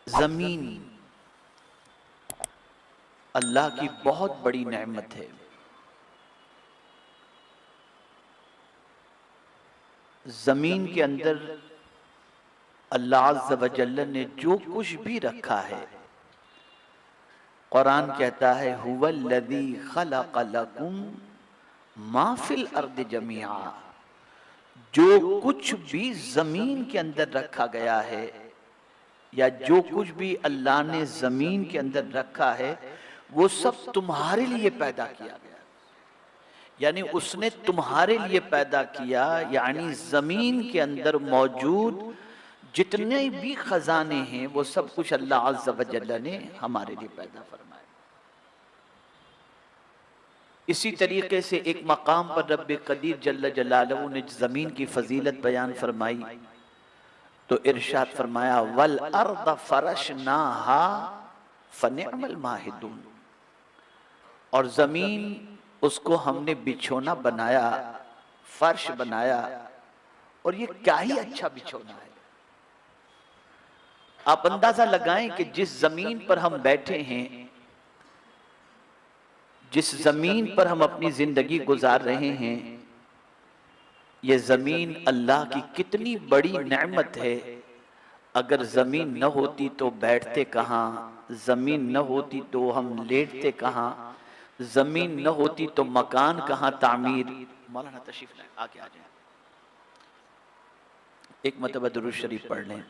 जमीन अल्लाह की बहुत बड़ी नेमत है। जमीन के अंदर अल्लाह अज़्ज़ व जल्ल ने जो कुछ भी रखा है, कुरान कहता है हुवल्लज़ी खलक़ लकुम मा फिल अर्द जमीआ। जो कुछ भी जमीन के अंदर रखा गया है या जो कुछ भी अल्लाह ने जमीन के अंदर रखा है वो सब तुम्हारे लिए पैदा किया गया। यानी उसने तुम्हारे लिए पैदा किया, यानी जमीन के अंदर मौजूद जितने भी खजाने हैं वो सब कुछ अल्लाह अज़्ज़ व जल्ल ने हमारे लिए पैदा फरमाया। इसी तरीके से एक मकाम पर रब्बे कदीर जल्ल जलालहू ने जमीन की फजीलत बयान फरमाई तो इरशाद फरमाया वल अर्द फरशनाहा फनिअमल माहिदून। और जमीन उसको हमने बिछोना बनाया, फर्श बनाया, और ये क्या ही अच्छा बिछोना है। आप अंदाजा लगाएं कि जिस जमीन पर हम बैठे हैं, जिस जमीन पर हम अपनी जिंदगी गुजार रहे हैं, ये जमीन अल्लाह की कितनी बड़ी नेमत है। अगर जमीन न होती तो बैठते कहाँ, जमीन न होती तो हम लेटते कहाँ, जमीन न होती तो मकान कहाँ तामीर। मौलाना तशरीफ लाए, आगे आ जाए, एक मरतबा दुरूद शरीफ पढ़ लें।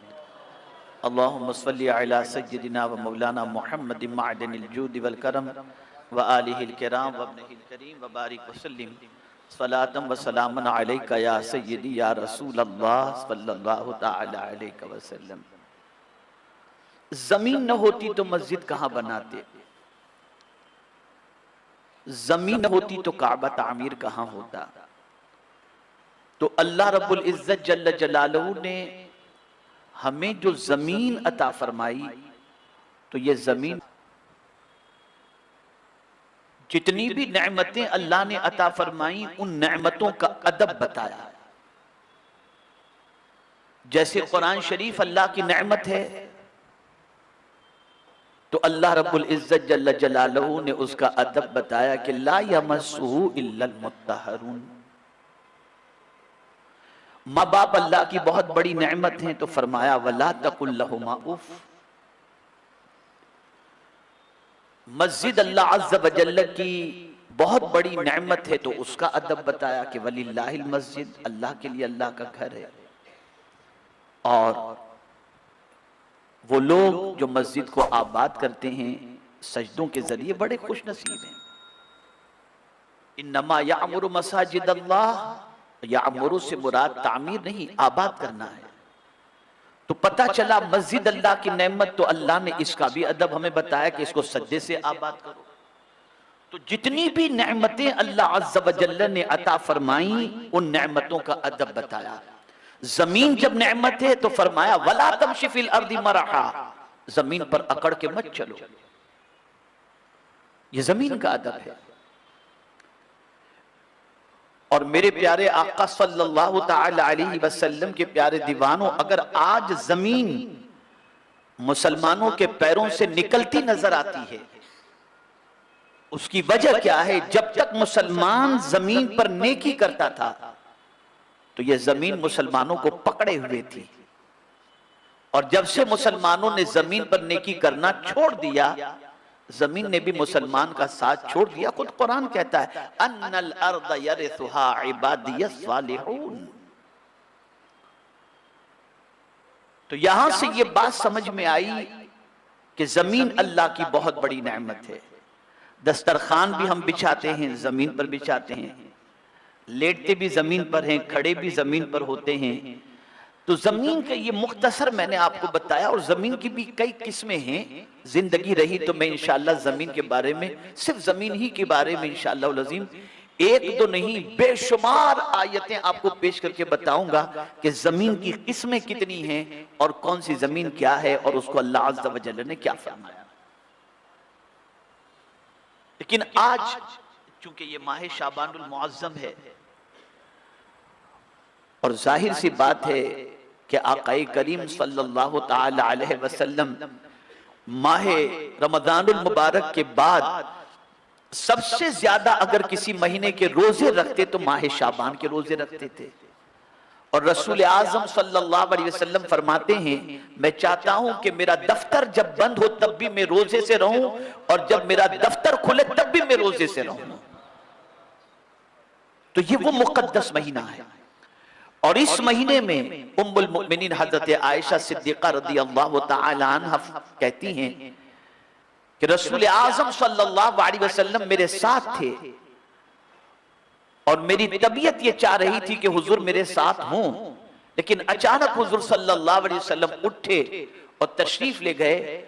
अल्लाहुम्मा सल्ली अला सय्यिदिना व मौलाना मुहम्मद मअदनिल जूद वल करम व आलिहिल किराम व इब्निहिल करीम व बारिक व सल्लिम सलातम व सलामन अलैका या सय्यदी या रसूल अल्लाह सल्लल्लाहु तआला अलैहि वसल्लम। जमीन न होती तो मस्जिद कहाँ बनाते, जमीन न होती तो काबा तामीर कहाँ होता। तो अल्लाह रब्बुल इज्जत जल्ल जलालहू ने हमें जो जमीन अता फरमाई, तो ये जमीन जितनी भी नेमतें अल्लाह ने अता फरमाई उन नेमतों का अदब बताया। जैसे कुरान शरीफ अल्लाह की नेमत है तो अल्लाह रब्बुल इज्जत जल्ल जलालहू ने उसका अदब बताया कि ला यमस्सुहु इल्लल मुत्तहरून। माँ बाप अल्लाह की बहुत बड़ी नेमत हैं तो फरमाया वला तकुल लहुमा उफ। मस्जिद अल्लाह अज़्ज़ व जल्ल की बहुत बड़ी नेमत है तो उसका अदब बताया कि वलिल्लाहिल मस्जिद, अल्लाह के लिए अल्लाह का घर है। और वो लोग जो मस्जिद को आबाद करते हैं सजदों के जरिए बड़े खुश नसीब हैं। इन्नमा यामुरु मसाजिद अल्लाह, यामुरु से मुराद तामीर नहीं, आबाद करना है। तो पता चला मस्जिद अल्लाह की नेमत, तो अल्लाह ने इसका भी अदब हमें बताया कि इसको सज्जे से आबाद करो। तो जितनी भी नेमतें अल्लाह अज़्ज़ व जल्ल ने अता फरमाई उन नेमतों का अदब बताया। जमीन जब नेमत है तो फरमाया वला तमशी फिल अर्दी मरहा, जमीन पर अकड़ के मत चलो, ये जमीन का अदब है। और मेरे प्यारे आका सल्लल्लाहु तआला अलैहि वसल्लम के प्यारे दीवानों, अगर आज जमीन मुसलमानों के पैरों से निकलती नजर आती है, उसकी वजह क्या है? जब तक मुसलमान जमीन पर नेकी करता था तो यह जमीन मुसलमानों को पकड़े हुए थी, और जब से मुसलमानों ने जमीन पर नेकी करना छोड़ दिया, जमीन ने भी मुसलमान का साथ छोड़ दिया। खुद कुरान कहता है अन्नल अर्द यरिथुहा इबादियस सालिहून। तो यहां से ये बात समझ में आई कि जमीन अल्लाह की बहुत बड़ी नेमत है। दस्तरखान भी हम बिछाते हैं, जमीन पर बिछाते हैं, लेटते भी जमीन पर हैं, खड़े भी जमीन पर होते हैं। तो जमीन का ये मुख्तसर मैंने आपको बताया, और जमीन की भी कई किस्में हैं। जिंदगी रही तो मैं इंशाअल्लाह जमीन के बारे में, सिर्फ जमीन ही के बारे में इंशाअल्लाह अज़ीम एक दो नहीं बेशुमार आयतें आपको पेश करके बताऊंगा कि जमीन की किस्में कितनी हैं और कौन सी जमीन क्या है और उसको अल्लाह अज़्ज़ व जल्ल ने क्या फरमाया। लेकिन आज चूंकि ये माह शाबानुल मुअज़्ज़म है और जाहिर सी बात है कि आक़ाए करीम सल्लल्लाहु ताला अलैहि वसल्लम माहे रमज़ानुल मुबारक के बाद सबसे ज्यादा अगर किसी महीने के रोजे रखते तो माहे शाबान के रोजे रखते थे। और रसूल आज़म सल्लल्लाहु अलैहि वसल्लम फरमाते हैं, मैं चाहता हूं कि मेरा दफ्तर जब बंद हो तब भी मैं रोजे से रहूं, और जब मेरा दफ्तर खुले तब भी मैं रोजे से रहूं। तो ये वो मुकद्दस महीना है। और इस महीने में उम्मुल मुमिनीन हजरत आयशा सिद्दीक़ा रज़ियल्लाहु तआला अन्हा कहती हैं कि रसूल आज़म सल्लल्लाहु अलैहि वसल्लम मेरे साथ थे और मेरी तबीयत ये चाह रही थी कि हुजूर मेरे साथ हों, लेकिन अचानक हुजूर सल्लल्लाहु अलैहि वसल्लम उठे और तशरीफ ले गए।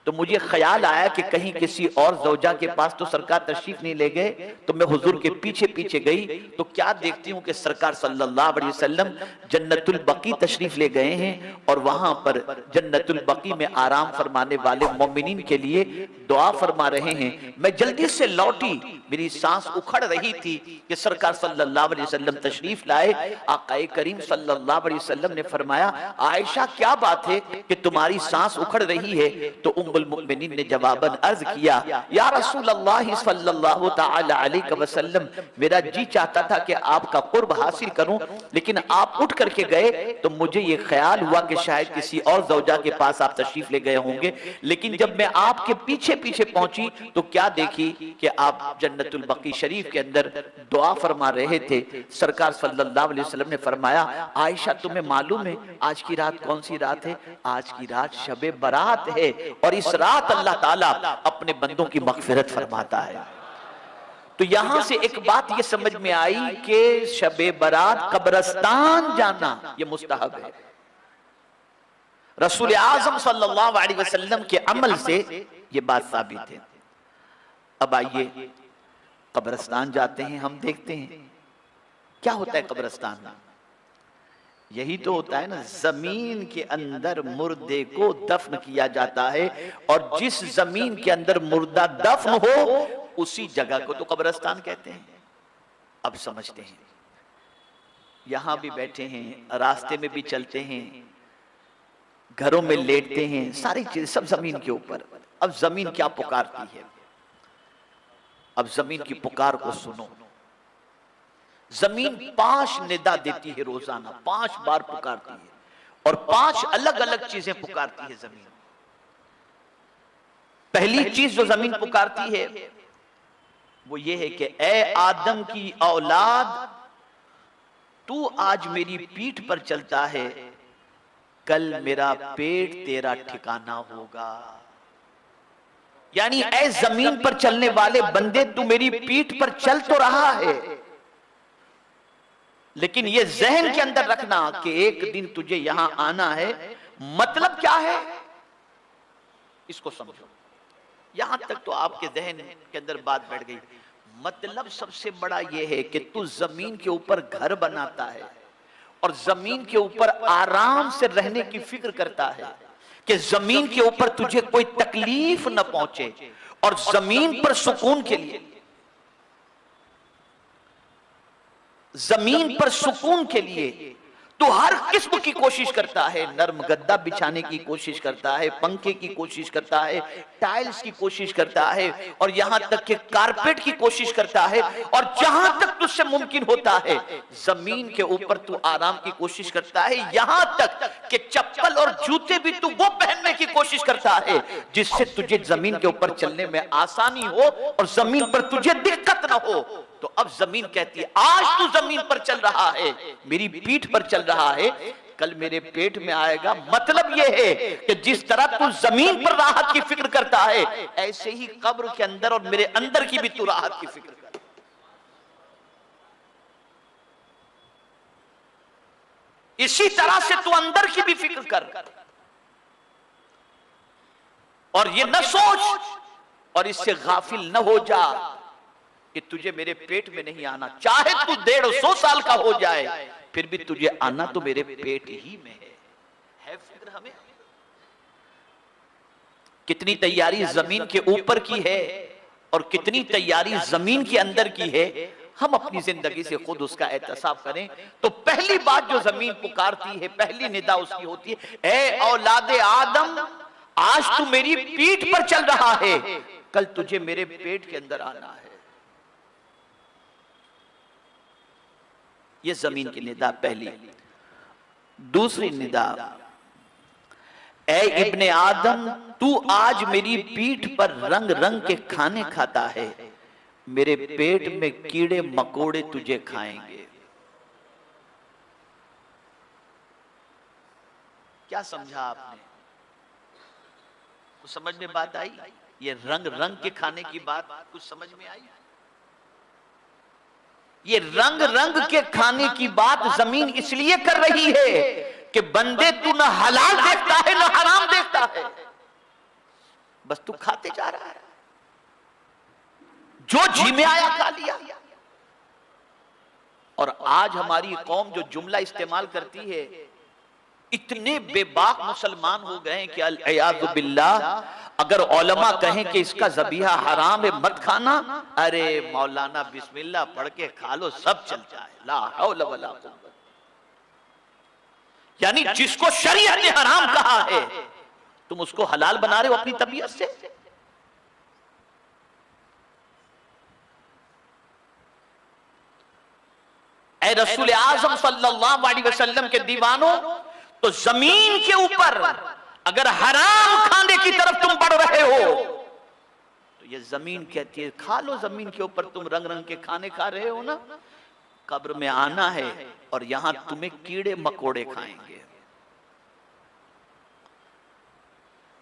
तो मुझे ख्याल आया कि कहीं किसी और ज़ौजा के पास तो सरकार तशरीफ नहीं ले गए, तो मैं हुजूर के पीछे पीछे गई तो क्या देखती हूँ कि सरकार सल्लल्लाहु अलैहि वसल्लम जन्नतुल बकी तशरीफ ले गए हैं और वहां पर जन्नतुल बकी में आराम फरमाने वाले मोमिनीन के लिए दुआ फरमा रहे हैं। मैं जल्दी से लौटी, मेरी सांस उखड़ रही थी कि सरकार सल्लल्लाहु अलैहि वसल्लम तशरीफ लाए। आक़ाए करीम सल्लल्लाहु अलैहि वसल्लम ने फरमाया, आयशा क्या बात है कि तुम्हारी सांस उखड़ रही है? तो उम्मुल मुमिनीन ने जवाबन अर्ज किया, या रसूल अल्लाह सल्लल्लाहु तआला अलैहि वसल्लम, मेरा जी चाहता था कि आपका कुर्ब हासिल करूं, लेकिन आप उठ करके गए तो मुझे ये ख्याल हुआ कि शायद किसी और ज़ौजा के पास आप तशरीफ ले गए होंगे। लेकिन जब मैं आपके पीछे पीछे पहुंची तो क्या देखी कि आप जन्नतुल बकी शरीफ के अंदर दुआ फरमा रहे थे। सरकार सल्लल्लाहु अलैहि वसल्लम ने फरमाया, आयशा तुम्हें मालूम है आज की रात कौन सी रात है? आज की रात शबे बारात है, और इस रात अल्लाह ताला अपने बंदों की मग़फ़िरत फरमाता है। तो यहां से एक बात ये समझ में आई कि शबे बारात कब्रिस्तान जाना ये मुस्तहब है। रसूल आज़म सल्लल्लाहु अलैहि वसल्लम के अमल से ये बात साबित है। अब आइए कब्रिस्तान जाते हैं, हम देखते हैं क्या होता है कब्रिस्तान में। यही तो होता है ना, जमीन के अंदर मुर्दे को दफन किया जाता है, और जिस जमीन के अंदर मुर्दा दफन हो उसी जगह को तो कब्रिस्तान कहते हैं। अब समझते हैं, यहां भी बैठे हैं, रास्ते में भी चलते हैं, घरों में लेटते हैं, सारी चीज सब जमीन के ऊपर। अब जमीन क्या पुकारती है? अब जमीन की पुकार को सुनो। जमीन 5 निदा देती है रोजाना, 5 बार पुकारती है, और 5 अलग अलग चीजें पुकारती है जमीन। पहली चीज जो जमीन पुकारती है वो ये है कि ए आदम की औलाद, तू आज मेरी पीठ पर चलता है, कल मेरा पेट तेरा ठिकाना होगा। यानी ए जमीन पर चलने वाले बंदे, तू मेरी पीठ पर चल तो रहा है, लेकिन ये जहन के अंदर रखना कि एक दिन तुझे यहां आना है। मतलब क्या है इसको समझो। यहां तक तो आपके जहन के अंदर बात बैठ गई। मतलब सबसे बड़ा यह है कि तू जमीन के ऊपर घर बनाता है और जमीन के ऊपर आराम से रहने की फिक्र करता है कि जमीन के ऊपर तुझे कोई तकलीफ न पहुंचे, और जमीन पर सुकून के लिए, जमीन पर सुकून के लिए तो हर किस्म की कोशिश करता है। नर्म गद्दा बिछाने की कोशिश करता है, पंखे की कोशिश करता है, टाइल्स की कोशिश करता है, और यहां तक कि कारपेट की कोशिश करता है। और जहां तक तुझसे मुमकिन होता है जमीन के ऊपर तू आराम की कोशिश करता है, यहां तक कि चप्पल और जूते भी तू वो पहनने की कोशिश करता है जिससे तुझे जमीन के ऊपर चलने में आसानी हो और जमीन पर तुझे दिक्कत ना हो। तो अब जमीन कहती है, आज तू जमीन पर चल रहा है, मेरी पीठ पर चल रहा है, कल मेरे पेट में आएगा। मतलब यह है कि जिस तरह तू जमीन पर राहत की फिक्र करता है, ऐसे ही कब्र के अंदर और मेरे अंदर की भी तू राहत की फिक्र कर। इसी तरह से तू अंदर की भी फिक्र कर, और ये न सोच और इससे गाफिल न हो जा कि तुझे मेरे पेट में नहीं आना। चाहे तू 150 साल का हो जाए, फिर भी तुझे आना तो मेरे पेट ही में है फिक्र हमें। कितनी तैयारी जमीन के ऊपर की है और कितनी तैयारी जमीन के अंदर की है, हम अपनी जिंदगी से खुद उसका एहतसाब करें। तो पहली बात जो जमीन पुकारती है, पहली निदा उसकी होती है, ए औलादे आदम, आज तू मेरी पीठ पर चल रहा है, कल तुझे मेरे पेट के अंदर आना है। ये जमीन की निदा पहली। दूसरी निदा, ए इब्ने आदम, तू आज मेरी पीठ पर रंग रंग के खाने खाता है, मेरे पेट में कीड़े मकोड़े तुझे खाएंगे। क्या समझा आपने? कुछ समझ में बात आई? ये रंग रंग के खाने की बात कुछ समझ में आई? ये रंग रंग के खाने की बात जमीन इसलिए कर रही है कि बंदे तू ना हलाल देखता है ना हराम देखता है, बस तू खाते जा रहा है, जो जी में आया खा लिया। और आज हमारी कौम जो जुमला इस्तेमाल करती है, इतने बेबाक मुसलमान हो गए हैं कि अल-इयाज़ु बिल्लाह, अगर उलमा कहें कि इसका ज़बीहा हराम है मत खाना, अरे मौलाना बिस्मिल्लाह पढ़ के खा लो, सब चल जाए। ला हौला वला कुव्वत। यानी जिसको शरीयत ने हराम कहा है तुम उसको हलाल बना रहे हो अपनी तबीयत से। ऐ रसूल आज़म सल्लल्लाहु अलैहि वसल्लम के दीवानों, तो जमीन के ऊपर अगर हराम खाने की तरफ तुम बढ़ रहे हो तो ये जमीन कहती है खा लो, जमीन के ऊपर तुम रंग रंग के खाने खा रहे हो ना, कब्र में आना है और यहां तुम्हें कीड़े मकोड़े खाएंगे।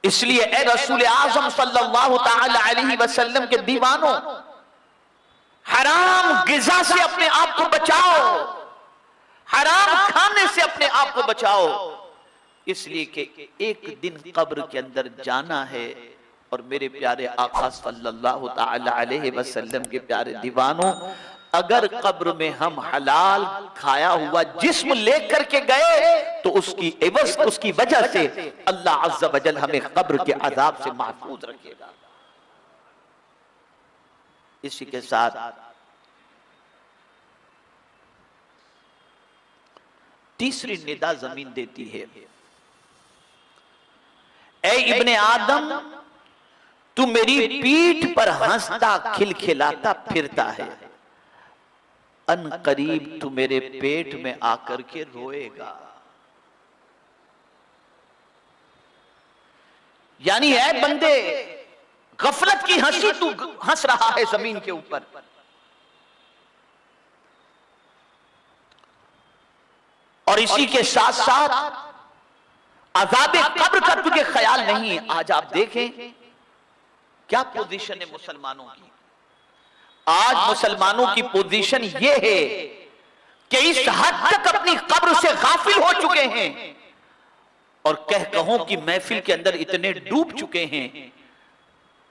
इसलिए ए रसूल आज़म सल्लल्लाहु ताला अलैहि वसल्लम के दीवानों, हराम गिज़ा से अपने आप को बचाओ, हराम खाने से अपने आप को बचाओ, इसलिए कि एक दिन कब्र के अंदर जाना है। और मेरे प्यारे आका सल्लल्लाहु ताला अलैहि वसल्लम के प्यारे दीवानों, अगर कब्र में हम हलाल खाया हुआ जिस्म लेकर के गए तो उसकी एवज, उसकी वजह से अल्लाह अज़्ज़ा वजल हमें कब्र के अज़ाब से महफूज रखेगा। इसी के साथ तीसरी निदा जमीन देती है, ए इब्ने आदम, तू मेरी पीठ पर हंसता खिलखिलाता फिरता है, अन करीब तू मेरे पेट में आकर के रोएगा। यानी ऐ बंदे, गफलत की हंसी तू हंस रहा है जमीन के ऊपर, और इसी के साथ साथ अज़ाबे कब्र का तुझे ख्याल नहीं। आज आप देखें क्या पोजीशन है मुसलमानों की। आज मुसलमानों की पोजीशन यह है कि इस हद तक अपनी कब्र से गाफिल हो चुके हैं और कहों की महफिल के अंदर इतने डूब चुके हैं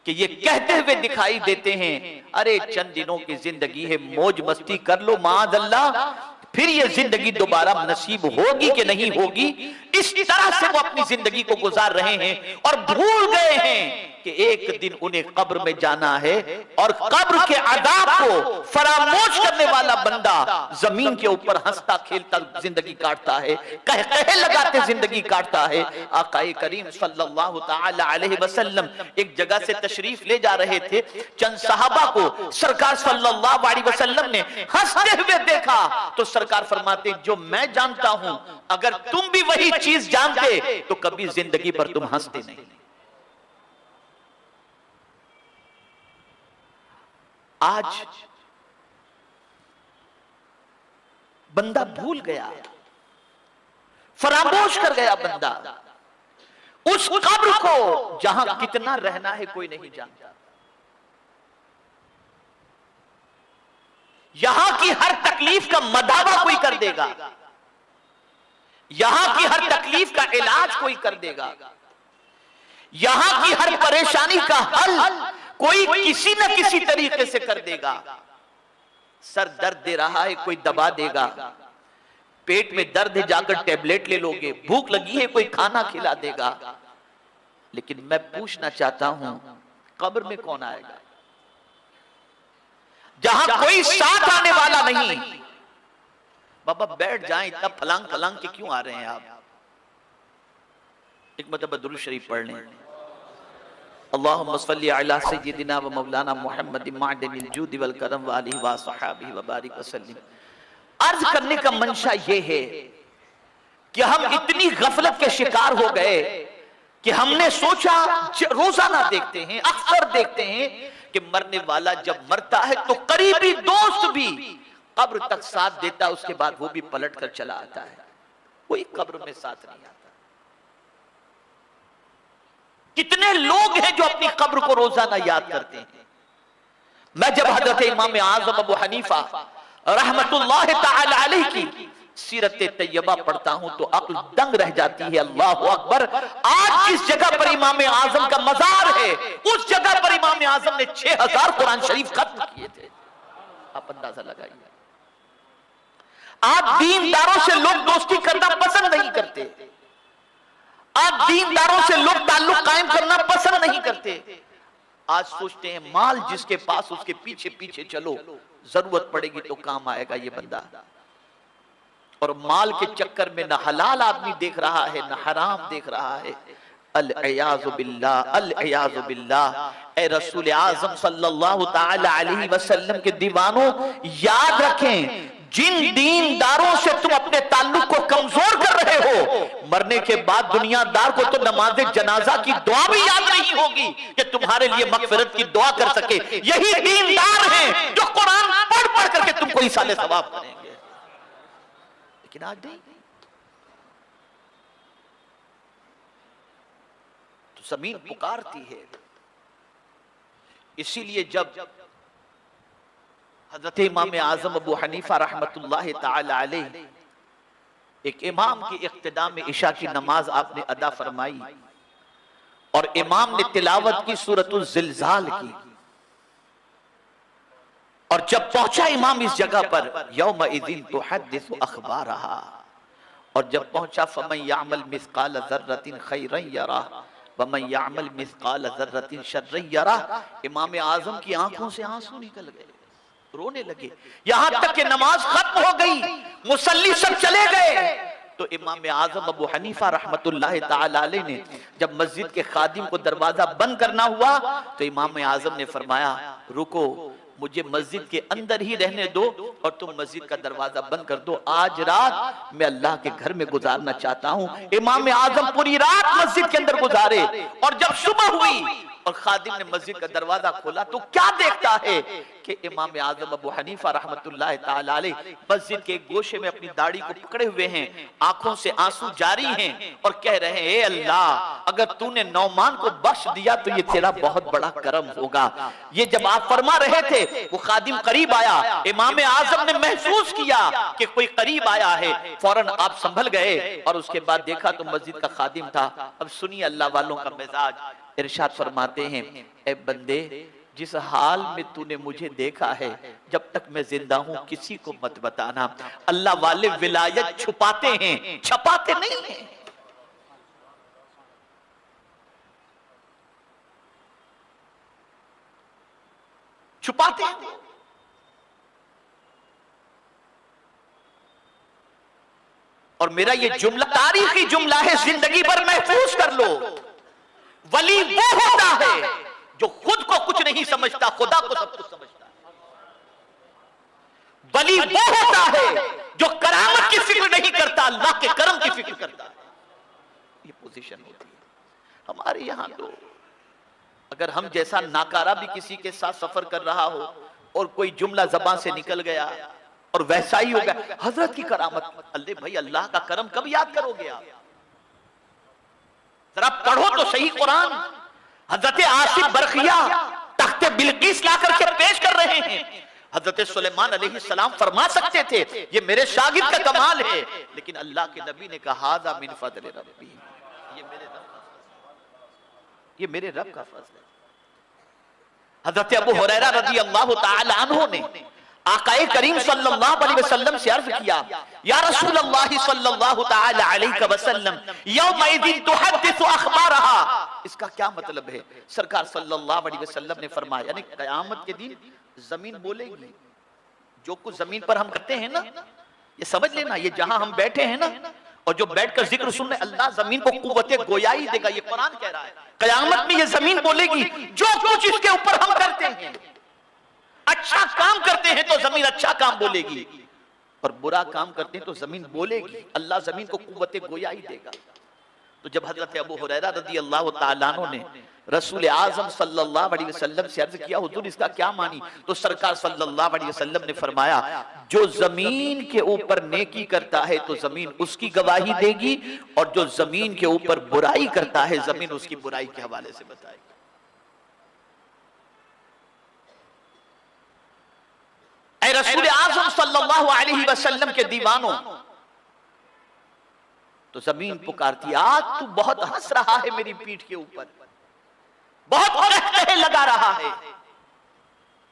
कि ये कहते हुए दिखाई देते हैं, अरे चंद दिनों की जिंदगी है, मौज मस्ती कर लो, माअज़ल्लाह फिर ये जिंदगी दोबारा नसीब होगी कि नहीं होगी। इस तरह से वो अपनी जिंदगी को गुजार रहे हैं और भूल गए हैं कि एक दिन उन्हें कब्र में जाना है और कब्र के अज़ाब को फरामोश करने वाला बंदा जमीन के ऊपर हंसता खेलता जिंदगी काटता है, कह लगाते जिंदगी काटता है। आकाए करीम सल्लल्लाहु ताला अलैहि वसल्लम एक जगह से तशरीफ ले जा रहे थे, चंद सहाबा को सरकार सल्लल्लाहु अलैहि वसल्लम ने हंसते हुए देखा तो सरकार फरमाते, जो मैं जानता हूं अगर तुम भी वही चीज जानते तो कभी जिंदगी पर तुम हंसते नहीं। आज बंदा भूल गया, फरामोश कर गया बंदा उस कब्र को जहां कितना रहना है कोई नहीं जानता। यहां की हर तकलीफ का मदावा कोई कर देगा, यहां की हर तकलीफ का इलाज कोई कर देगा, यहां की हर परेशानी का हल कोई किसी न किसी तरीके से कर देगा। सर दर्द दे रहा है कोई दबा देगा, पेट में दर्द है जाकर टेबलेट ले लोगे, भूख लगी है कोई खाना खिला देगा। लेकिन मैं पूछना चाहता हूं कब्र में कौन आएगा? जहां कोई साथ आने वाला नहीं। बाबा बैठ जाएं, इतना फलांग फलांग के क्यों आ रहे हैं आप? एक मतलब दुरूद शरीफ पढ़ लें। अल्लाहुम्मा सल्ली अला सय्यिदिना व मौलाना मुहम्मद मादिनिल जूद वल करम व आलिहि व सहाबिहि व बारिक वसल्लम। अर्ज करने का मंशा यह है कि हम इतनी गफलत के शिकार हो गए कि हमने सोचा, रोजाना देखते हैं, अक्सर देखते हैं कि मरने वाला जब मरता है तो करीबी दोस्त भी कब्र तक साथ देता है, उसके बाद वो भी पलट कर चला आता है, कोई कब्र में साथ नहीं आता। कितने लोग हैं जो अपनी कब्र को रोजाना याद करते हैं। मैं जब हजरत इमाम आज़म अबू हनीफा रहमतुल्लाह ताला अलैह की सीरत तैयबा पढ़ता हूं तो अक्ल दंग रह जाती है। अल्लाह अकबर। आज जिस जगह पर इमाम आज़म का मजार है, उस जगह पर इमाम आज़म ने 6000 कुरान शरीफ खत्म किए थे। आप अंदाजा लगाइए। आज दीनदारों से लोग दोस्ती करना पसंद नहीं करते, आज दीनदारों से लोग ताल्लुक कायम करना पसंद नहीं करते। आज सोचते हैं माल जिसके पास उसके पीछे पीछे चलो, जरूरत पड़ेगी तो काम आएगा ये बंदा। और माल के चक्कर में न हलाल आदमी देख रहा है न हराम देख रहा है। अल-इयाज़ु बिल्लाह, अल-इयाज़ु बिल्लाह। ए रसूल आज़म सल्लल्लाहु ताला अलैहि वसल्लम के दीवानों, याद रखें, जिन दीनदारों से तुम अपने ताल्लुक को कमजोर कर रहे हो, मरने के बाद दुनियादार को तो नमाज जनाजा की दुआ भी याद नहीं होगी कि तुम्हारे लिए मगफिरत की दुआ कर सके। यही दीनदार हैं जो कुरान पढ़ पढ़ करके तुमको इसाले सवाब करेंगे, लेकिन आज नहीं। तो जमीन पुकारती है। इसीलिए जब हजरत इमाम आज़म अबू हनीफा रहमतुल्लाह ताला अलैह एक इमाम की इक्तिदा में इशा की नमाज आपने अदा फरमाई और इमाम ने तिलावत की सूरतुल ज़िलज़ाल की, और जब पहुंचा इमाम इस जगह पर, यौमइज़िन तुहद्दिसु अख़बारहा, और जब पहुंचा फमन यअमल मिस्क़ाल ज़र्रतिन खैरन यरा वमन यअमल मिस्क़ाल ज़र्रतिन शर्रन यरा, इमाम आज़म की आंखों से आंसू निकल गए, रोने लगे। यहां तक कि नमाज खत्म हो गई, मुसल्ली सब चले गए, तो इमाम आज़म अबू हनीफा रहमतुल्लाह ताला अलैह ने जब मस्जिद के खादिम को दरवाजा बंद करना हुआ तो इमाम आज़म ने फरमाया, रुको, मुझे मस्जिद के अंदर ही रहने दो और तुम मस्जिद का दरवाजा बंद कर दो, आज रात मैं अल्लाह के घर में गुजारना चाहता हूं। इमाम आज़म पूरी रात मस्जिद के अंदर गुजारे, और जब सुबह हुई और खादिम ने मस्जिद का दरवाजा खोला तो क्या देखता है कि इमाम आज़म अबू हनीफा रहमतुल्लाह ताला अलैह मस्जिद के गोशे में अपनी दाढ़ी को पकड़े हुए हैं, आंखों से आंसू जारी हैं और कह रहे हैं, ए अल्लाह, अगर तूने नौमान को बख्श दिया तो ये तेरा बहुत बड़ा करम होगा। ये जब आप फरमा रहे थे, वो खादिम करीब आया, इमाम आज़म ने महसूस किया कि कोई करीब आया है, फौरन आप संभल गए और उसके बाद देखा तो मस्जिद का खादिम था। अब सुनिए अल्लाह वालों का मिजाज, इरशाद फरमाते हैं, ए बंदे, जिस हाल में तूने मुझे देखा है, जब तक मैं जिंदा हूं किसी को मत बताना। अल्लाह वाले विलायत छुपाते हैं, छपाते नहीं हैं। छुपाते हैं। और मेरा ये जुमला तारीखी जुमला है, जिंदगी भर महफूज कर लो। वली वो होता है जो खुद को कुछ नहीं समझता, खुदा को सब कुछ समझता है। वली वो होता है जो करामत की फिक्र नहीं करता, अल्लाह के करम की फिक्र करता है। ये पोजीशन होती है हमारे यहां। तो अगर हम जैसा नाकारा भी किसी के साथ सफर कर रहा हो और कोई जुमला जबान से निकल गया और वैसा ही हो गया, हजरत की करामत, अल्लाह भाई, अल्लाह का करम कब याद करोगे आप? जरा पढ़ो तो सही कुरान। हजरत आसिफ बरखिया तख्ते बिल्किस ला करके पेश कर रहे हैं। हजरत सुलेमान अलैहिस्सलाम फरमा सकते थे, ये मेरे शागिर्द का कमाल है, लेकिन अल्लाह के नबी ने कहा, हाज़ा मिन फज़ल रब्बी, ये मेरे रब का फज़ल है। हजरत अबू हुरैरा रज़ी अल्लाह तआला अन्हु ने आकाए करीम सल्लल्लाहु अलैहि वसल्लम से अर्ज किया, या रसूलल्लाह सल्लल्लाहु तआला अलैहि वसल्लम, यौमइज़िन तुहद्दिसु अख़बारहा, इसका क्या मतलब है? सरकार सल्लल्लाहु अलैहि वसल्लम ने फरमाया, यानी क़यामत के दिन जमीन बोलेगी। जो कुछ जमीन पर हम करते हैं ना, ये समझ लेना, ये जहां हम बैठे हैं ना, और जो बैठकर जिक्र सुन रहे, अल्लाह जमीन को कुव्वते गोयाई देगा। ये कुरान कह रहा है। क़यामत में ये जमीन बोलेगी, जो कुछ इसके ऊपर हम करते हैं, अच्छा काम करते हैं तो जमीन अच्छा काम बोलेगी, और बुरा काम करते हैं तो जमीन बोलेगी। अल्लाह जमीन को कुव्वते गोयाई देगा। तो जब हजरत अबू हुरैरा रज़ी अल्लाह तआला अन्हु ने रसूल आज़म सल्लल्लाहु अलैहि वसल्लम से अर्ज किया, हुजूर इसका क्या मानी? तो सरकार सल्लल्लाहु अलैहि वसल्लम ने फरमाया, जो जमीन के ऊपर नेकी करता है तो जमीन उसकी गवाही देगी, और जो जमीन के ऊपर बुराई करता है जमीन उसकी बुराई के हवाले से बताएगी। ऐ रसूल आज़म सल्लल्लाहु अलैहि वसल्लम के दीवानों, तो जमीन पुकारती, आज तू बहुत हंस रहा है मेरी पीठ के ऊपर, बहुत कहकहे लगा रहा है,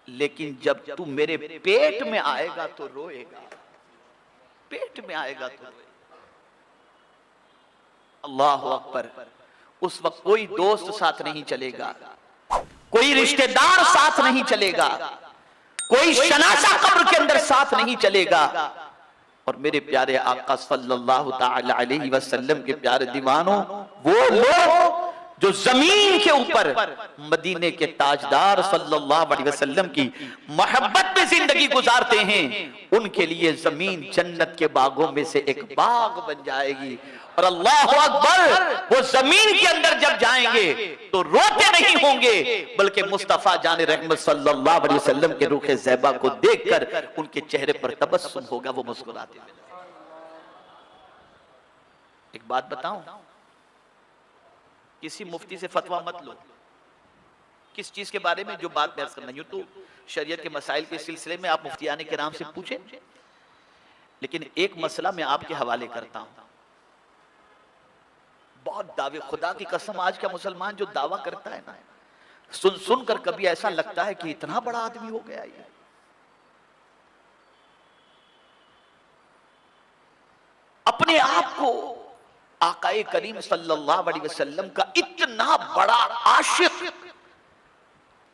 लेकिन जब तू मेरे पेट में आएगा तो रोएगा। पेट में आएगा तो रोएगा। अल्लाहु अकबर। उस वक्त कोई दोस्त साथ नहीं चलेगा, कोई रिश्तेदार साथ नहीं चलेगा, कोई शनासा कब्र के अंदर साथ नहीं चलेगा। और मेरे प्यारे आका सल्लल्लाहु ताला अलैहि वसल्लम के प्यारे दीवानों, वो लोग जो जमीन के ऊपर मदीने के ताजदार सल्लल्लाहु अलैहि वसल्लम की मोहब्बत में जिंदगी गुजारते हैं, उनके लिए जमीन जन्नत के बागों में से एक बाग बन जाएगी। और अल्लाहु अकबर, वो जमीन के अंदर जब जाएंगे तो रोते नहीं होंगे, बल्कि मुस्तफा जान रहमत सल्लल्लाहु अलैहि वसल्लम के रूखे ज़ैबा को देखकर उनके चेहरे पर तबस्सुम होगा, वो मुस्कुराते हुए। एक बात बताऊं, किसी मुफ्ती से फतवा मत लो किस चीज के बारे में, जो बात बहस करना। यूं तो शरीयत के मसाइल के सिलसिले में आप मुफ्तियाने किराम से पूछें, लेकिन एक मसला मैं आपके हवाले करता हूं। बहुत दावे, खुदा की कसम, आज का मुसलमान जो दावा करता है ना, सुन सुन कर कभी ऐसा लगता है कि इतना बड़ा आदमी हो गया ये। अपने आप को आकाए करीम सल्लल्लाहु अलैहि वसल्लम का इतना बड़ा आशिक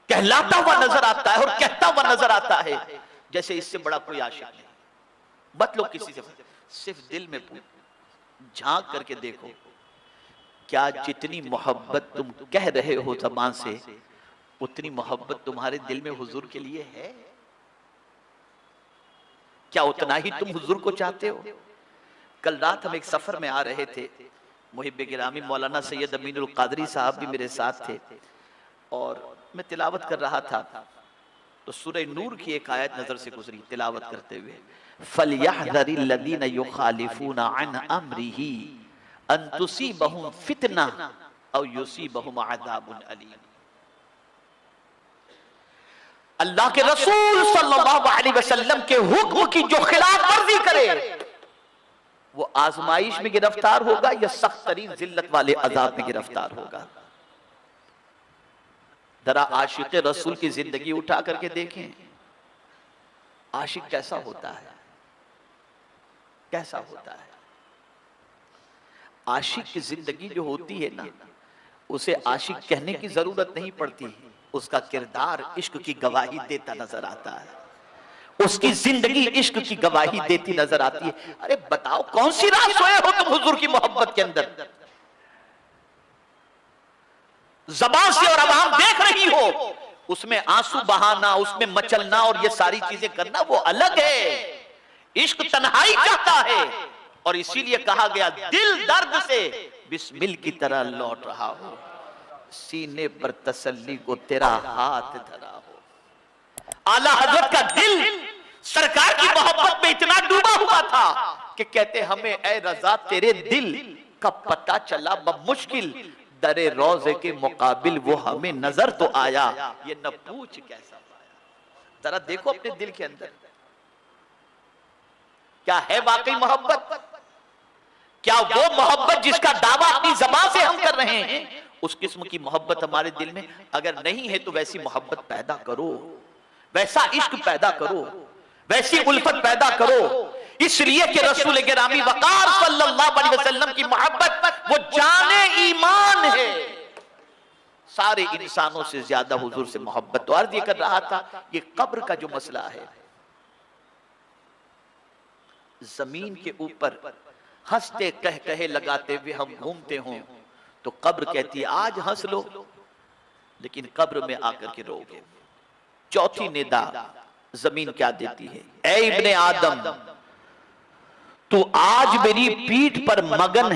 कहलाता हुआ नजर आता है, और कहता हुआ नजर आता है जैसे इससे बड़ा कोई आशिक नहीं। मत लो किसी से, सिर्फ दिल में झांक करके देखो, क्या जितनी मोहब्बत तुम कह रहे हो ज़बान से, उतनी मोहब्बत तुम्हारे दिल में हुजूर के लिए है? क्या उतना ही तुम हुजूर को चाहते हो? कल रात हम एक सफर में आ रहे थे, मुहिब्बे गिरामी मौलाना सैयद अमीनुल कादरी साहब भी मेरे साथ थे, और मैं तिलावत कर रहा था तो सूरह नूर की एक आयत नजर से गुजरी तिलावत करते हुए, फलयहज़रिल लज़ीना युखालिफूना अन अम्रिही अन तुसीबहुम फितना औ युसीबहुम अज़ाबुन अलीम। अल्लाह के रसूल सल्लल्लाहु अलैहि वसल्लम के हुक्म की जो खिलाफ वर्जी करे, वो आजमाइश में गिरफ्तार होगा या सख्त तरीन जिल्लत वाले अजाब में गिरफ्तार होगा। जरा आशिक रसूल की जिंदगी उठा करके देखें, आशिक कैसा होता है, कैसा होता है। आशिक की जिंदगी जो होती है ना, उसे आशिक कहने की जरूरत नहीं पड़ती, उसका किरदार इश्क की गवाही देता नजर आता है, उसकी जिंदगी इश्क की गवाही देती नजर आती है। अरे बताओ, कौन सी रात सोए हो तुम हुजूर की मोहब्बत के अंदर? ज़बान से और आवाम देख रही हो, उसमें आंसू बहाना, उसमें मचलना और ये सारी चीजें करना वो अलग है। इश्क तन्हाई चाहता है, और इसीलिए कहा गया, दिल दर्द से बिस्मिल की तरह लौट रहा हो, सीने पर तसल्ली को तेरा हाथ धरा हो। आला हजरत का दिल सरकार की मोहब्बत में इतना डूबा हुआ था कि कहते, हमें ऐ रजा तेरे दिल का पता चला बमुश्किल, दरे रोजे के मुकाबिल वो हमें नजर तो आया, ये न पूछ कैसा पाया। जरा देखो अपने दिल के अंदर क्या है वाकई मोहब्बत। क्या वो मोहब्बत जिसका दावा अपनी ज़बान से हम कर रहे हैं, उस किस्म की मोहब्बत हमारे दिल में अगर नहीं है तो वैसी मोहब्बत पैदा करो, वैसा इश्क पैदा करो, वैसी उल्फत पैदा करो। इसलिए कि रसूल गिरामी वकार सल्लल्लाहु अलैहि वसल्लम की मोहब्बत वो जाने ईमान है, सारे इंसानों से ज्यादा हुजूर से मोहब्बत। तो अर्ज ये कर रहा था, ये कब्र का जो मसला है, जमीन के ऊपर हंसते कह कहे लगाते हुए हम घूमते हों तो कब्र कहती है आज हंस लो, लेकिन कब्र में आकर के रोगे। चौथी निदा जमीन क्या देती है, ऐ इब्ने आदम तू आज मेरी पीठ पर मगन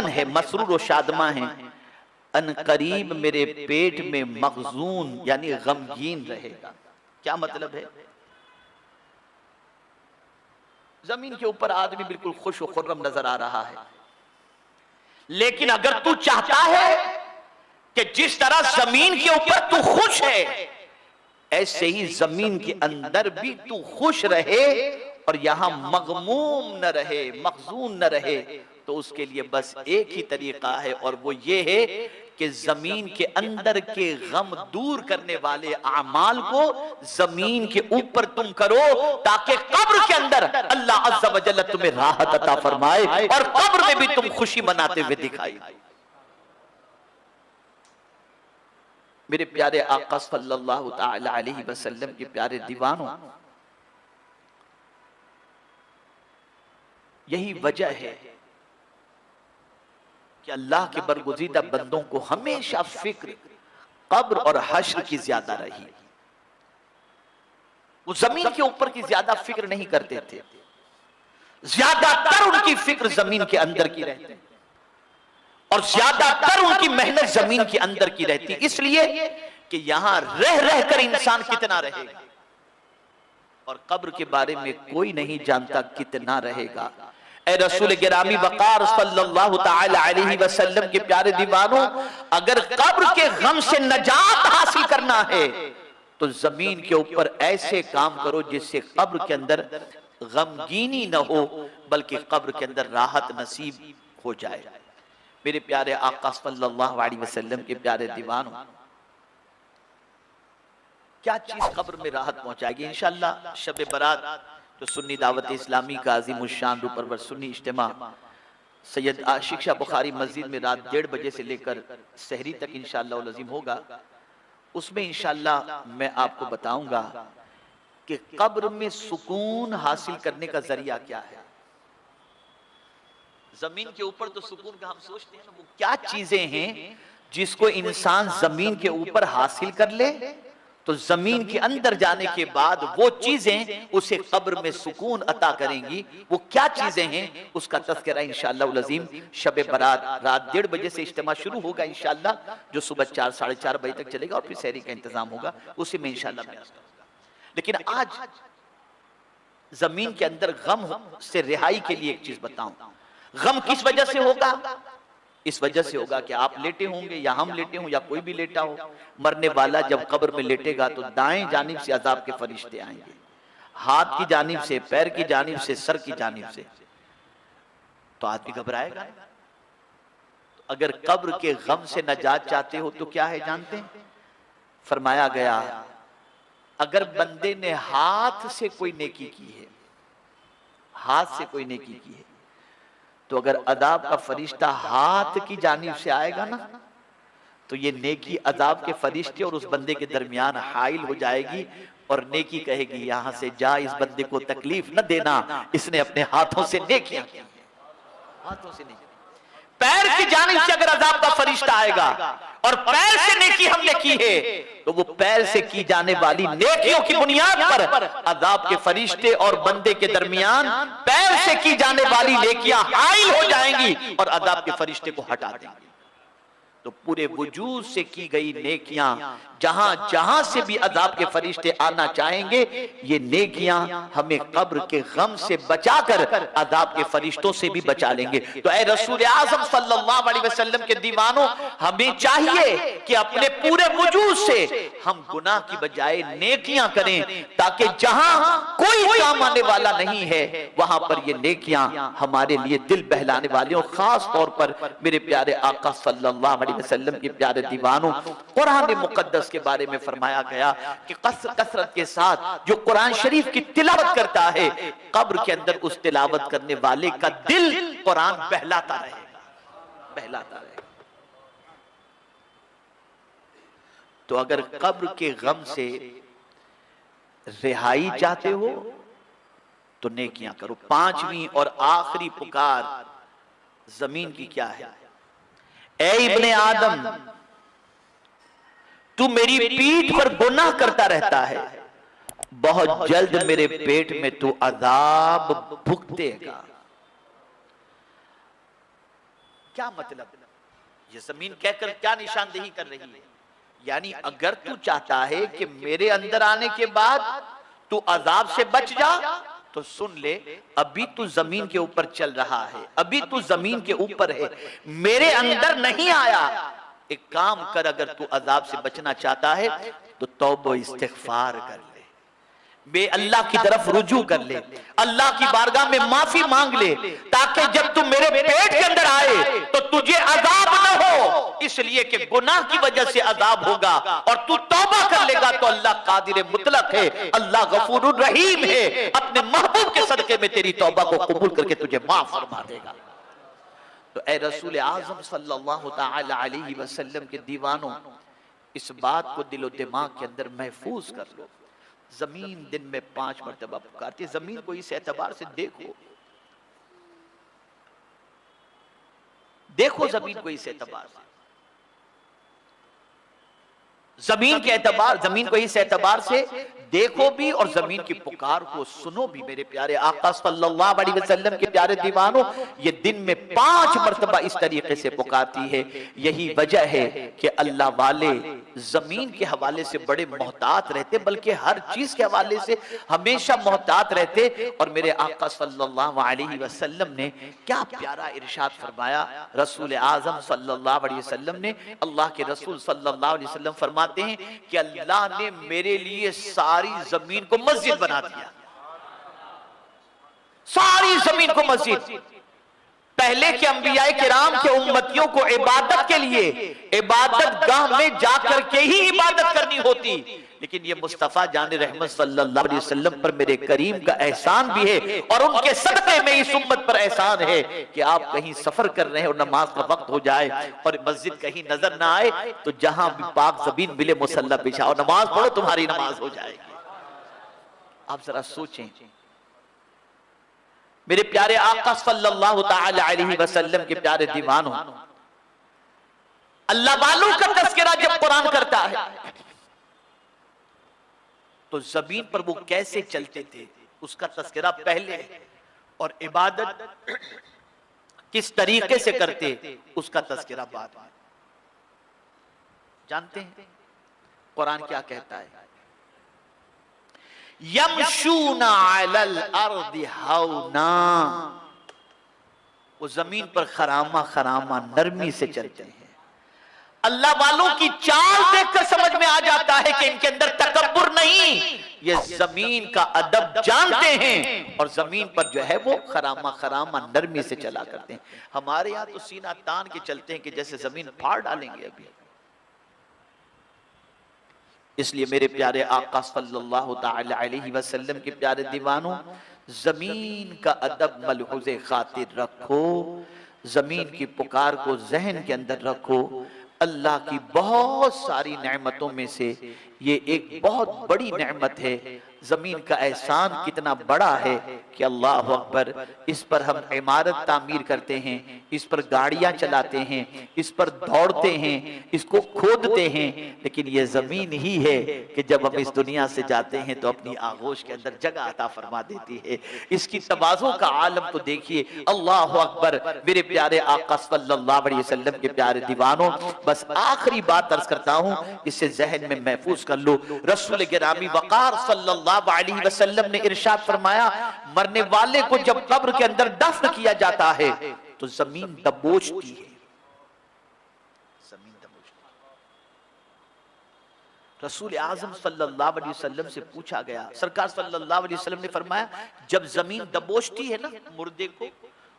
है, मसरूर और शादमा है, अन करीब मेरे पेट में मखजून यानी गमगीन रहेगा। क्या मतलब है? जमीन के ऊपर आदमी बिल्कुल खुश और खुर्रम नजर आ रहा है, लेकिन अगर तू चाहता है कि जिस तरह जमीन के ऊपर तू खुश है, ऐसे ही जमीन के अंदर भी तू खुश रहे और यहां मगमूम न रहे, मखजून न रहे, तो उसके लिए बस एक ही तरीका है, और वो ये है कि जमीन के अंदर के गम दूर करने वाले अमाल को जमीन के ऊपर तुम करो, ताकि कब्र के अंदर अल्लाह अज़्ज़ा व जल्ल तुम्हें राहत अता फरमाए और कब्र में भी तुम खुशी मनाते हुए दिखाई। मेरे प्यारे आका सल्लल्लाहु तआला अलैहि वसल्लम के प्यारे दीवानों, यही वजह है कि अल्लाह के बरगुज़ीदा बंदों को हमेशा फिक्र कब्र और हश्र की ज्यादा रही। वो जमीन के ऊपर की ज्यादा फिक्र नहीं करते थे, ज्यादातर उनकी फिक्र जमीन के अंदर की रहती और ज्यादातर उनकी मेहनत जमीन के अंदर की रहती, इसलिए कि यहां रह रहकर इंसान कितना रहेगा और कब्र के बारे में कोई नहीं जानता कितना रहेगा। ए रसूल गिरामी वक़ार सल्लल्लाहु तआला अलैहि वसल्लम के प्यारे दीवानों, अगर कब्र के गम से नजात हासिल करना है तो जमीन के ऊपर ऐसे काम करो जिससे कब्र के अंदर गमगीनी न हो, बल्कि कब्र के अंदर राहत नसीब हो जाए। मेरे प्यारे आका सल्लल्लाहु अलैहि वसल्लम के प्यारे दीवानों, क्या चीज कब्र में राहत पहुंचाएगी? इंशाअल्लाह शब बरात तो सुन्नी दावत इस्लामी का अजीम शान रूपरवर सुन्नी इज्तिमा सैयद आशिक शाह बुखारी मस्जिद में रात 1:30 बजे से लेकर सहरी तक इंशाअल्लाह अज़ीम होगा। उसमें इंशाअल्लाह मैं आपको बताऊंगा कि कब्र में सुकून हासिल करने का जरिया क्या है। जमीन के ऊपर तो सुकून का हम सोचते हैं ना, वो क्या चीजें हैं जिसको इंसान जमीन के ऊपर हासिल कर ले तो जमीन के अंदर जाने के बाद वो चीजें उसे कब्र में सुकून अता करेंगी। वो क्या चीजें हैं उसका तज़किरा इंशाअल्लाह अज़ीम शब बरात रात 1:30 बजे से इज्तिमा शुरू होगा इंशाअल्लाह, जो सुबह 4 साढ़े 4 बजे तक चलेगा और फिर सहरी का इंतजाम होगा, उसी में इंशाअल्लाह बयान करूंगा। लेकिन आज जमीन के अंदर गम से रिहाई के लिए एक चीज बताऊं। गम किस वजह से होगा? इस वजह से होगा कि आप लेटे होंगे या हम लेटे हों या कोई भी लेटा हो, मरने वाला जब कब्र में लेटेगा तो दाएं जानिब से अजाब के फरिश्ते आएंगे, हाथ की जानिब से, पैर की जानिब से, सर की जानिब से, तो आदमी घबराएगा। तो अगर कब्र के गम से नजात चाहते हो तो क्या है जानते हैं? फरमाया गया अगर बंदे ने हाथ से कोई नेकी की है, हाथ से कोई नेकी की है, तो अगर अदाब का फरिश्ता हाथ की जानिब से आएगा ना, तो ये नेकी अदाब के फरिश्ते और उस बंदे के दरमियान हाइल हो जाएगी और नेकी कहेगी यहां से जा, इस बंदे को तकलीफ न देना, इसने अपने हाथों से नेकियां की, हाथों से नेकी। पैर की जानिब से अगर अदाब का फरिश्ता आएगा और पैर से नेकी हमने की है, तो वो पैर से की जाने वाली नेकियों की बुनियाद पर अदाब के फरिश्ते और बंदे के दरमियान पैर से की जाने वाली नेकियां हाइल हो जाएंगी और अदाब के फरिश्ते को हटा देंगी। तो पूरे वजूद से की गई नेकियां जहां जहां से भी अदाब के फरिश्ते आना चाहेंगे, ये नेकियां हमें कब्र के गम से बचाकर अदाब के फरिश्तों से भी बचा लेंगे। तो ऐ रसूल आज़म सल्लल्लाहु अलैहि वसल्लम के दीवानों, हमें चाहिए कि अपने पूरे वजूद से हम गुनाह की बजाय नेकियां करें, ताकि जहां कोई काम आने वाला नहीं है वहां पर ये नेकियां हमारे लिए दिल बहलाने वाली हो। खास तौर पर मेरे प्यारे आका सल्लल्लाहु अलैहि वसल्लम के प्यारे दीवानों, कुरान मुकद्दस के बारे में फरमाया गया कि कसरत के साथ जो कुरान शरीफ की तिलावत करता है, कब्र के अंदर उस तिलावत करने वाले का दिल कुरान बहलाता रहेगा, बहलाता रहेगा। तो अगर कब्र के गम से रिहाई चाहते हो तो नेकियां करो। पांचवी और आखिरी पुकार जमीन की क्या है? ऐ इब्ने आदम, तू मेरी पीठ पर गुनाह करता रहता है, बहुत जल्द मेरे पेट में तू अजाब भुगतेगा। क्या मतलब? ये जमीन कहकर क्या निशानदेही कर रही है? यानी अगर तू चाहता है कि मेरे अंदर आने के बाद तू अजाब से बच जा, तो सुन ले, अभी तू जमीन के ऊपर चल रहा है, अभी तू जमीन के ऊपर है, मेरे अंदर नहीं आया। एक काम कर, अगर तू अजाब से बचना चाहता है तो तौबा इस्तिगफार कर ले, बे अल्लाह की तरफ रुजू कर ले, अल्लाह की बारगाह में माफी मांग ले, ताकि जब तू मेरे पेट के अंदर आए तो तुझे अजाब न हो, इसलिए कि गुनाह की वजह से अजाब होगा। और तू तौबा कर लेगा तो अल्लाह कादिर मुतलक है, अल्लाह गफूरुर रहीम है, अपने महबूब के सदके में तेरी तौबा को कबूल करके तुझे माफ फरमा देगा। तो ए रसूल आज़म सल्लल्लाहु तआला अलैहि वसल्लम के दीवानों, इस बात को दिलो दिमाग के अंदर महफूज कर लो। जमीन दिन में 5 मरतबा पुकारती है। जमीन को इस एतबार से देखो, देखो जमीन को इस एतबार से, जमीन के एतबार, जमीन को इस एतबार से देखो भी और जमीन की पुकार को सुनो भी। मेरे प्यारे आका सल्लल्लाहु अलैहि वसल्लम के प्यारे दीवानों, ये दिन में 5 मरतबा इस तरीके से पुकारती है। यही वजह है कि अल्लाह वाले जमीन के हवाले से बड़े मोहतात रहते, बल्कि हर चीज के हवाले से हमेशा मोहतात रहते। और मेरे आका सल्लल्लाहु अलैहि वसल्लम ने क्या प्यारा इरशाद फरमाया। रसूल आज़म सल्लल्लाहु अलैहि वसल्लम ने, अल्लाह के रसूल सल्लल्लाहु अलैहि वसल्लम फरमाते हैं कि अल्लाह ने मेरे लिए सारी जमीन को मस्जिद बना दिया, सारी जमीन को मस्जिद। पहले के अंबियाए किराम के उम्मतियों को इबादत के लिए इबादत गाह में जाकर के ही इबादत करनी होती, लेकिन ये मुस्तफा जान रहमत सल्लल्लाहु अलैहि वसल्लम पर मेरे करीम का एहसान भी है, और उनके सदक़े में इस उम्मत पर एहसान है कि आप कहीं सफर कर रहे हैं और नमाज का वक्त हो जाए और मस्जिद कहीं नजर ना आए, तो जहां भी पाक जमीन मिले मुसल्ला बिछाओ, नमाज पढ़ो, तुम्हारी नमाज हो जाएगी। आप जरा सोचें, मेरे प्यारे आका सल्लल्लाहु तआला अलैहि वसल्लम के प्यारे दीवानों, अल्लाह वालों का तज़किरा जब कुरान करता है तो जमीन पर वो कैसे चलते थे उसका तज़किरा पहले, और इबादत किस तरीके से करते उसका तज़किरा बाद में। जानते हैं कुरान क्या कहता है? यमशूना अलल अर्दि हौना, वो जमीन पर खरामा खरामा नरमी से चलते हैं। अल्लाह वालों की चाल देखकर समझ में आ जाता है कि इनके अंदर तकब्बुर नहीं, ये जमीन का अदब जानते हैं और जमीन पर जो है वो खरामा खरामा नरमी से चला करते हैं। हमारे यहाँ तो सीना तान के चलते हैं कि जैसे जमीन फाड़ डालेंगे अभी। इसलिए मेरे प्यारे आका सल्लल्लाहु तआला अलैहि वसल्लम के प्यारे दीवानों, जमीन का अदब मलहूज़े खातिर रखो, जमीन की पुकार को जहन के अंदर रखो। अल्लाह की बहुत सारी नेमतों में से ये एक बहुत बड़ी नेमत है। जमीन का एहसान कितना बड़ा है कि अल्लाह अकबर, इस पर हम इमारत तामीर करते हैं, इस पर गाड़ियां चलाते हैं, इस पर दौड़ते हैं, इसको खोदते हैं, लेकिन ये जमीन ही है कि जब हम इस दुनिया से जाते हैं तो अपनी आगोश के अंदर जगह अता फरमा देती है। इसकी तवाज़ुन का आलम तो देखिए। अल्लाह अकबर। मेरे प्यारे आका सल्लल्लाहु अलैहि वसल्लम के प्यारे दीवानों, बस आखिरी बात अर्ज करता हूं, इसे जहन में महफूज कर लो। रसूल गिरामी वक़ार सल्लल्लाहु अलैहि वसल्लम ने इरशाद फरमाया, मरने वाले को जब कब्र के अंदर दफन किया जाता है तो जमीन दबोचती है, जमीन दबोचती है। रसूल आज़म सल्लल्लाहु अलैहि वसल्लम से पूछा गया, सरकार सल्लल्लाहु अलैहि वसल्लम ने फरमाया, जब जमीन दबोचती है ना मुर्दे को,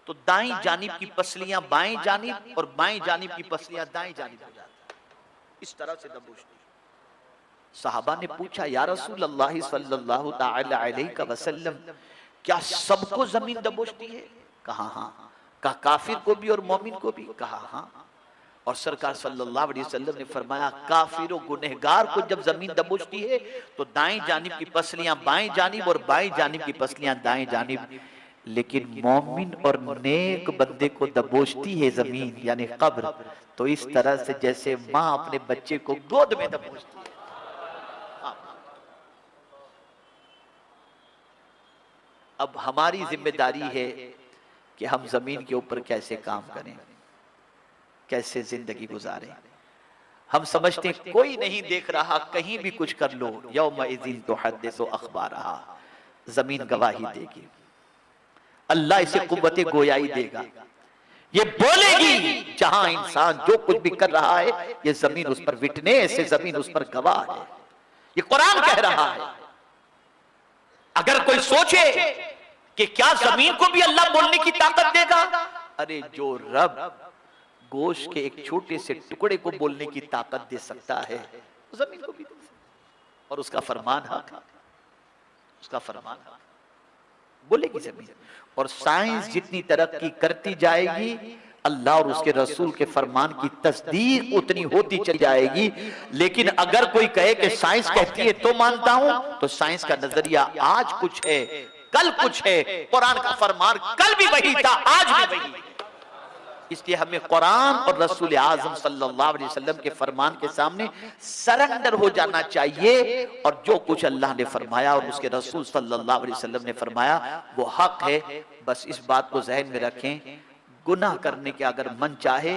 तो दाईं जानिब की पसलियां बाएं जानिब और बाएं जानिब की पसलियां दाएं जानिब हो जाती, इस तरह से दबोचती। सहाबा ने पूछा, या रसूल अल्लाह सल्लल्लाहु तआला अलैहि वसल्लम, क्या सबको जमीन दबोचती है? कहा हाँ। कहा काफिर को भी और मोमिन को भी? कहा हाँ। और सरकार सल्लल्लाहु अलैहि वसल्लम ने फरमाया, काफिर और गुनहगार को जब जमीन दबोचती है तो दाएं जानिब की पसलियां बाएं जानिब और बाएं जानिब की पसलियां दाएं जानिब, लेकिन मोमिन और नेक बंदे को दबोचती है जमीन यानी कब्र, तो इस तरह से जैसे माँ अपने बच्चे को गोद में दबोचती है। अब हमारी जिम्मेदारी है कि हम जमीन के ऊपर कैसे काम करें, कैसे जिंदगी गुजारें। हम समझते हैं कोई नहीं देख रहा, कहीं भी कुछ कर लो, यौमइज़िन तुहद्दिसु अख़बारहा, जमीन गवाही देगी, अल्लाह इसे कुव्वते गोयाई देगा, ये बोलेगी जहां इंसान जो कुछ भी कर रहा है ये जमीन उस पर विटनेस है, जमीन उस पर गवाह है। ये कुरान कह रहा है। अगर कोई सोचे कि क्या जमीन को भी अल्लाह बोलने की ताकत देगा, अरे जो रब गोश्त के एक छोटे से टुकड़े को बोलने की ताकत दे सकता है जमीन को भी दे सकता, और उसका फरमान हक है, उसका फरमान हक बोलेगी जमीन। और साइंस जितनी तरक्की करती जाएगी अल्लाह और उसके रसूल के फरमान की तस्दीक उतनी होती चली जाएगी। लेकिन अगर कोई कहे कि साइंस कहती है तो मानता हूं, तो साइंस का नजरिया आज कुछ है कल कुछ है, कुरान का फरमान कल भी वही था आज भी वही है। इसलिए हमें कुरान और रसूल आज़म सल्लल्लाहु अलैहि वसल्लम के फरमान के सामने सरेंडर हो जाना चाहिए, और जो कुछ अल्लाह ने फरमाया और उसके रसूल सल्लल्लाहु अलैहि वसल्लम ने फरमाया वो हक है। बस इस बात को ज़हन में रखें, गुनाह करने के अगर मन चाहे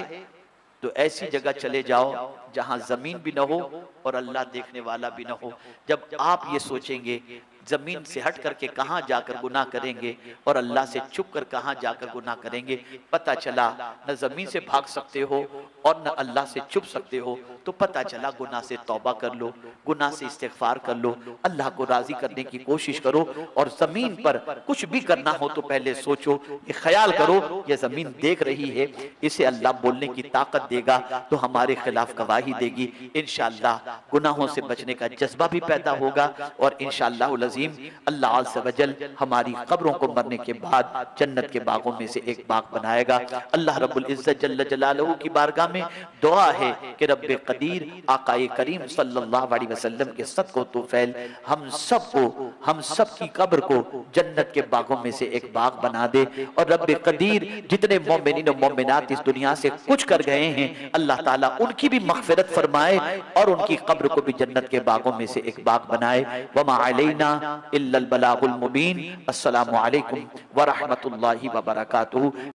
तो ऐसी जगह चले जाओ जहां जमीन भी न हो और अल्लाह देखने वाला भी न हो। जब आप ये सोचेंगे जमीन से हट करके कहां जाकर गुनाह करेंगे और अल्लाह से छुप कर कहां जाकर गुनाह करेंगे, पता चला न जमीन से भाग सकते हो और न अल्लाह से छुप सकते हो, तो पता चला गुनाह से तौबा कर लो, गुनाह से इस्तिग़फ़ार कर लो, अल्लाह को राजी करने की कोशिश करो। और जमीन पर कुछ भी करना हो तो पहले सोचो, ये ख्याल करो ये जमीन देख रही है, इसे अल्लाह बोलने की ताकत देगा तो हमारे खिलाफ गवाही देगी। इंशाअल्लाह गुनाहों से बचने का जज्बा भी पैदा होगा और इंशाअल्लाह अल्लाह अज़्ज़ व जल हमारी कब्रों को मरने के बाद जन्नत के बागों में से एक बाग बनाएगा। अल्लाह रब्बुल इज़्ज़त जल्ल जलालहू की बारगाह में दुआ है कि रब्बे कदीर आकाए करीम सल्लल्लाहु अलैहि वसल्लम के सदक़ो तौफ़ैल हम सब की कब्र को जन्नत के बागों में से एक बाग बना दे। और रब्बे कदीर जितने मोमिनीन और मोमिनात इस दुनिया से कुछ कर गए हैं अल्लाह ताला उनकी भी मग़फ़िरत फरमाए और उनकी कब्र को भी जन्नत के बागों में से एक बाग बनाए। वमा अलैना इल्लल बलागुल मुबीन। अस्सलामु अलैकुम व रहमतुल्लाहि व बरकातुहू।